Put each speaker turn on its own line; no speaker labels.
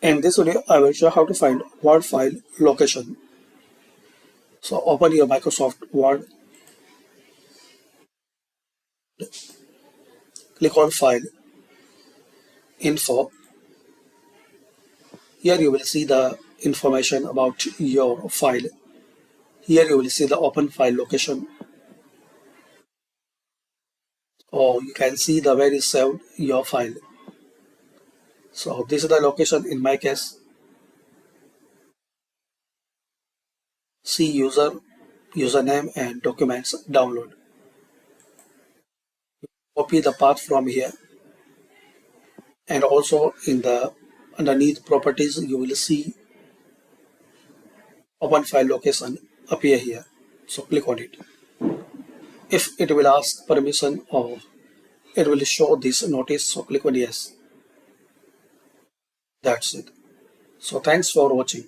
In this video, I will show how to find Word file location. So open your Microsoft Word, click on File, Info. Here you will see the information about your file. Here you will see the open file location, or you can see the where is saved your file. So this is the location in my case. See user, username and documents download. Copy the path from here, and also in the underneath properties you will see open file location appear here. So click on it. If it will ask permission or it will show this notice, so click on yes. That's it. So thanks for watching.